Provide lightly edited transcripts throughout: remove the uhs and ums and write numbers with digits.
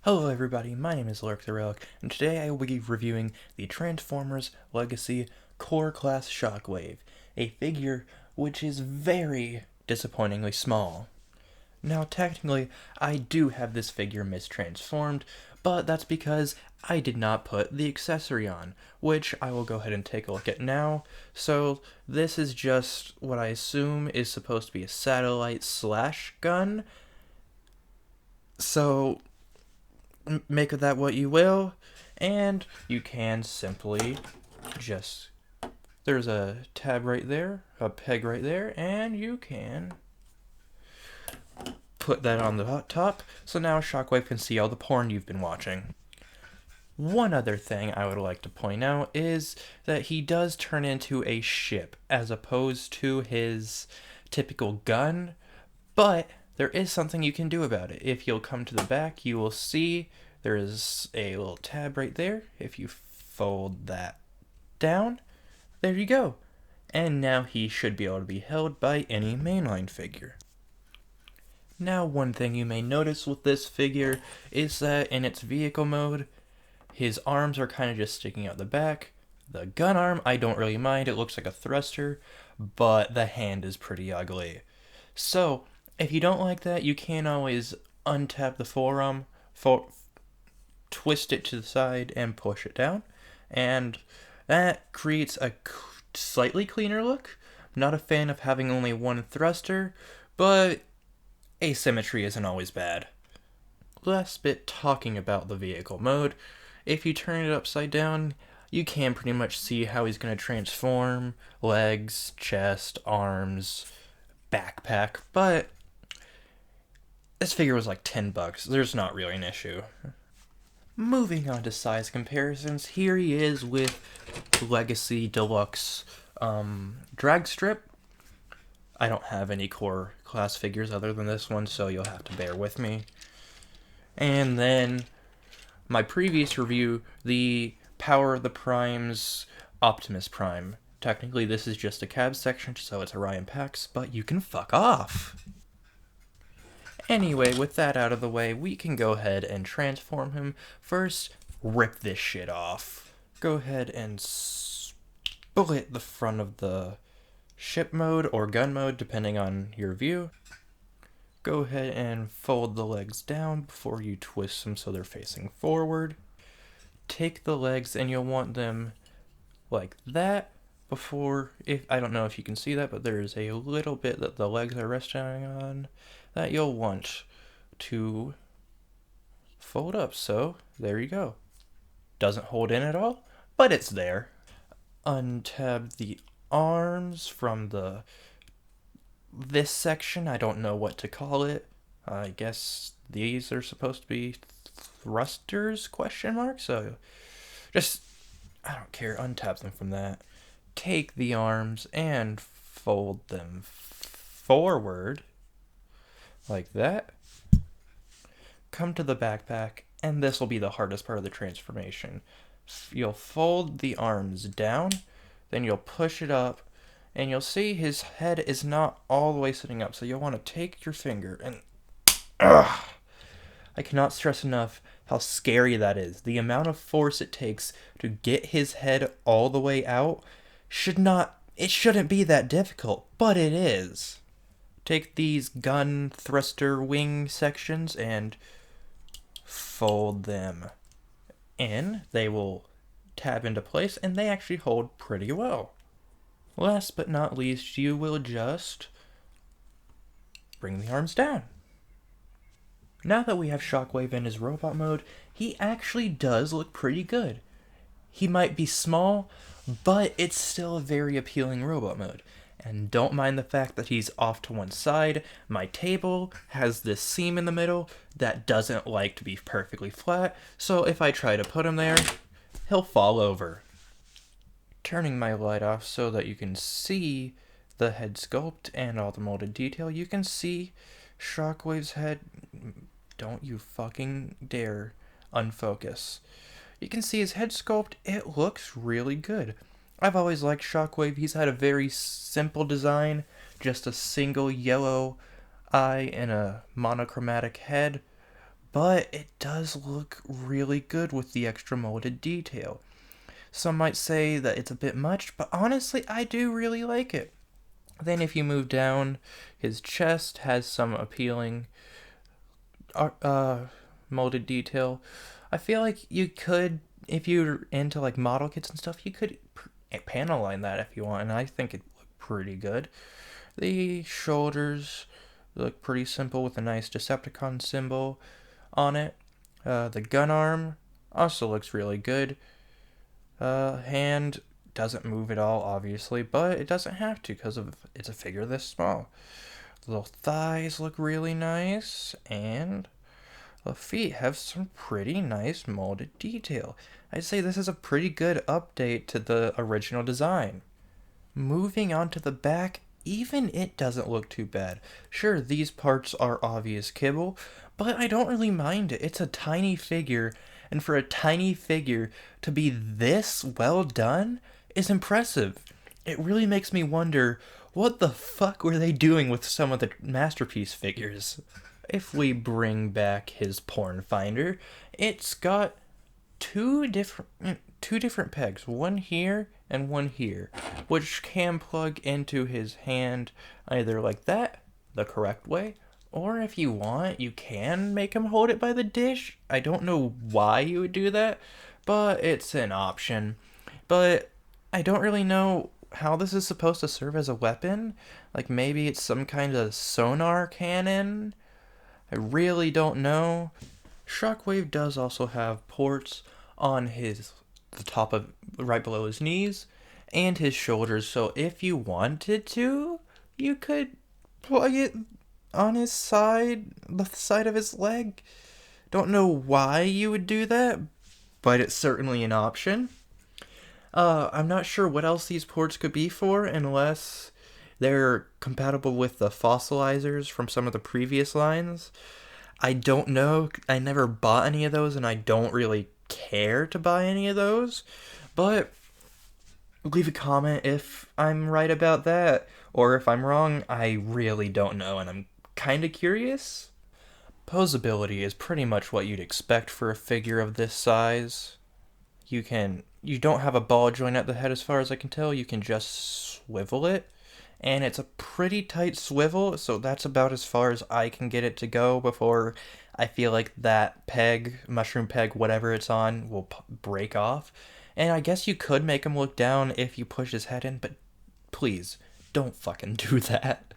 Hello everybody, my name is Lurk the Relic, and today I will be reviewing the Transformers Legacy Core Class Shockwave, a figure which is very disappointingly small. Now technically, I do have this figure mistransformed, but that's because I did not put the accessory on, which I will go ahead and take a look at now. So this is just what I assume is supposed to be a satellite slash gun. So make of that what you will, and you can simply just, there's a tab right there, a peg right there, and you can put that on the top, so now Shockwave can see all the porn you've been watching. One other thing I would like to point out is that he does turn into a ship as opposed to his typical gun, but there is something you can do about it. If you'll come to the back, you will see there is a little tab right there. If you fold that down, there you go. And now he should be able to be held by any mainline figure. Now, one thing you may notice with this figure is that in its vehicle mode, his arms are kind of just sticking out the back. The gun arm, I don't really mind. It looks like a thruster, but the hand is pretty ugly. So, if you don't like that, you can always untap the forearm, twist it to the side, and push it down. And that creates a slightly cleaner look. I'm not a fan of having only one thruster, but asymmetry isn't always bad. Last bit talking about the vehicle mode. If you turn it upside down, you can pretty much see how he's going to transform legs, chest, arms, backpack, but this figure was like $10. There's not really an issue. Moving on to size comparisons, here he is with Legacy Deluxe drag strip. I don't have any core class figures other than this one, so you'll have to bear with me. And then my previous review, the Power of the Primes Optimus Prime. Technically, this is just a cab section, so it's Orion Pax, but you can fuck off. Anyway, with that out of the way, we can go ahead and transform him. First, rip this shit off. Go ahead and split the front of the ship mode or gun mode, depending on your view. Go ahead and fold the legs down before you twist them so they're facing forward. Take the legs and you'll want them like that before, if I don't know if you can see that, but there's a little bit that the legs are resting on that you'll want to fold up. So there you go. Doesn't hold in at all, but it's there. Untab the arms from this section. I don't know what to call it. I guess these are supposed to be thrusters, question mark. So just, I don't care, untap them from that. Take the arms and fold them forward like that. Come to the backpack, and this will be the hardest part of the transformation. You'll fold the arms down, then you'll push it up, and you'll see his head is not all the way sitting up, so you'll want to take your finger and I cannot stress enough how scary that is. The amount of force it takes to get his head all the way out shouldn't be that difficult, but it is. Take these gun thruster wing sections and fold them in. They will tab into place, and they actually hold pretty well. Last but not least, you will just bring the arms down. Now that we have Shockwave in his robot mode, he actually does look pretty good. He might be small, but it's still a very appealing robot mode. And don't mind the fact that he's off to one side. My table has this seam in the middle that doesn't like to be perfectly flat, so if I try to put him there, he'll fall over. Turning my light off so that you can see the head sculpt and all the molded detail, you can see Shockwave's head. Don't you fucking dare unfocus. You can see his head sculpt. It looks really good. I've always liked Shockwave. He's had a very simple design, just a single yellow eye and a monochromatic head, but it does look really good with the extra molded detail. Some might say that it's a bit much, but honestly, I do really like it. Then if you move down, his chest has some appealing molded detail. I feel like you could, if you're into like model kits and stuff, you could panel line that if you want, and I think it looked pretty good. The shoulders look pretty simple with a nice Decepticon symbol on it. The gun arm also looks really good. Hand doesn't move at all, obviously, but it doesn't have to because of it's a figure this small. The little thighs look really nice, and the feet have some pretty nice molded detail. I'd say this is a pretty good update to the original design. Moving on to the back, even it doesn't look too bad. Sure, these parts are obvious kibble, but I don't really mind it. It's a tiny figure, and for a tiny figure to be this well done is impressive. It really makes me wonder, what the fuck were they doing with some of the Masterpiece figures? If we bring back his porn finder, it's got two different pegs, one here and one here, which can plug into his hand either like that, the correct way, or if you want, you can make him hold it by the dish. I don't know why you would do that, but it's an option. But I don't really know how this is supposed to serve as a weapon. Like maybe it's some kind of sonar cannon. I really don't know. Shockwave does also have ports on the top of right below his knees and his shoulders, so if you wanted to, you could plug it on his side, the side of his leg. Don't know why you would do that, but it's certainly an option. I'm not sure what else these ports could be for unless they're compatible with the fossilizers from some of the previous lines. I don't know. I never bought any of those, and I don't really care to buy any of those. But leave a comment if I'm right about that, or if I'm wrong. I really don't know, and I'm kind of curious. Posability is pretty much what you'd expect for a figure of this size. You don't have a ball joint at the head as far as I can tell. You can just swivel it, and it's a pretty tight swivel, so that's about as far as I can get it to go before I feel like that peg, mushroom peg, whatever it's on, will break off. And I guess you could make him look down if you push his head in, but please, don't fucking do that.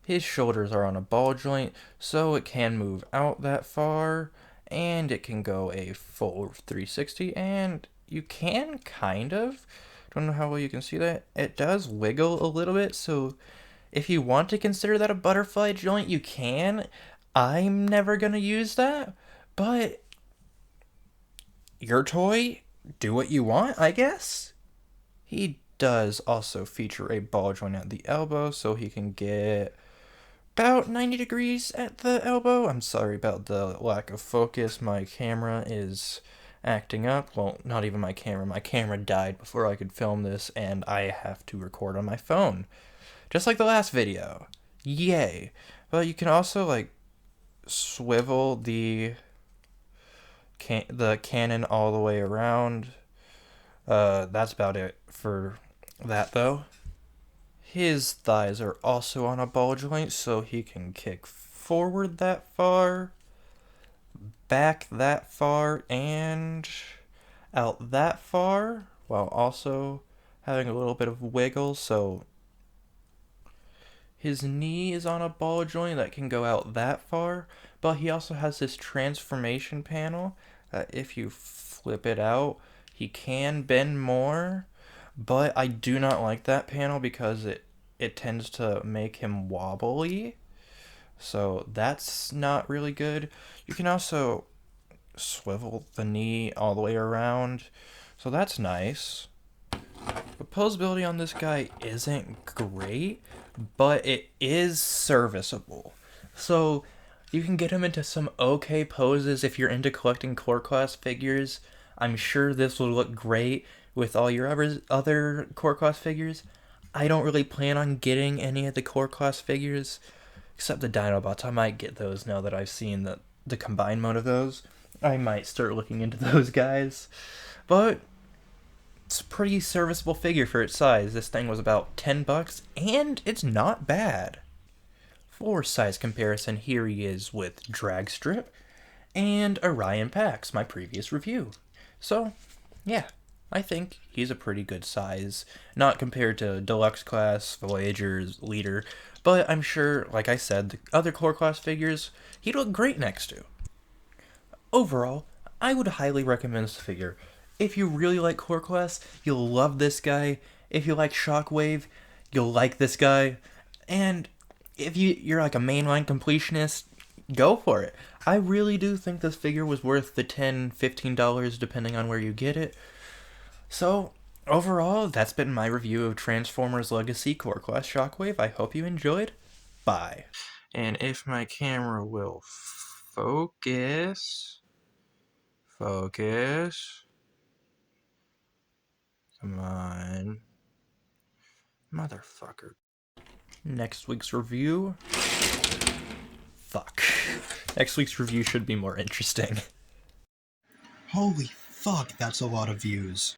His shoulders are on a ball joint, so it can move out that far, and it can go a full 360, and you can kind of, don't know how well you can see that, it does wiggle a little bit, so if you want to consider that a butterfly joint, you can. I'm never gonna use that, but your toy, do what you want, I guess. He does also feature a ball joint at the elbow, so he can get about 90 degrees at the elbow. I'm sorry about the lack of focus. My camera is acting up. Well, not even my camera. My camera died before I could film this, and I have to record on my phone. Just like the last video. Yay. But you can also, like, swivel the cannon all the way around. That's about it for that, though. His thighs are also on a ball joint, so he can kick forward that far, back that far, and out that far, while also having a little bit of wiggle, so his knee is on a ball joint that can go out that far, but he also has this transformation panel that if you flip it out, he can bend more, but I do not like that panel because it tends to make him wobbly, so that's not really good. You can also swivel the knee all the way around, so that's nice. The posability on this guy isn't great, but it is serviceable. So you can get him into some okay poses if you're into collecting core class figures. I'm sure this will look great with all your other core class figures. I don't really plan on getting any of the core class figures, except the Dinobots. I might get those now that I've seen that the combined mode of those, I might start looking into those guys. But it's a pretty serviceable figure for its size. This thing was about $10, and it's not bad. For size comparison, here he is with Dragstrip and Orion Pax, my previous review. So, yeah, I think he's a pretty good size. Not compared to Deluxe Class, Voyager's, Leader, but I'm sure, like I said, the other Core Class figures, he'd look great next to. Overall, I would highly recommend this figure. If you really like Core Class, you'll love this guy. If you like Shockwave, you'll like this guy. And if you're like a mainline completionist, go for it. I really do think this figure was worth the $10, $15 depending on where you get it. So, overall, that's been my review of Transformers Legacy Core Class Shockwave. I hope you enjoyed. Bye. And if my camera will focus. Focus. Come on. Motherfucker. Next week's review. Fuck. Next week's review should be more interesting. Holy fuck, that's a lot of views.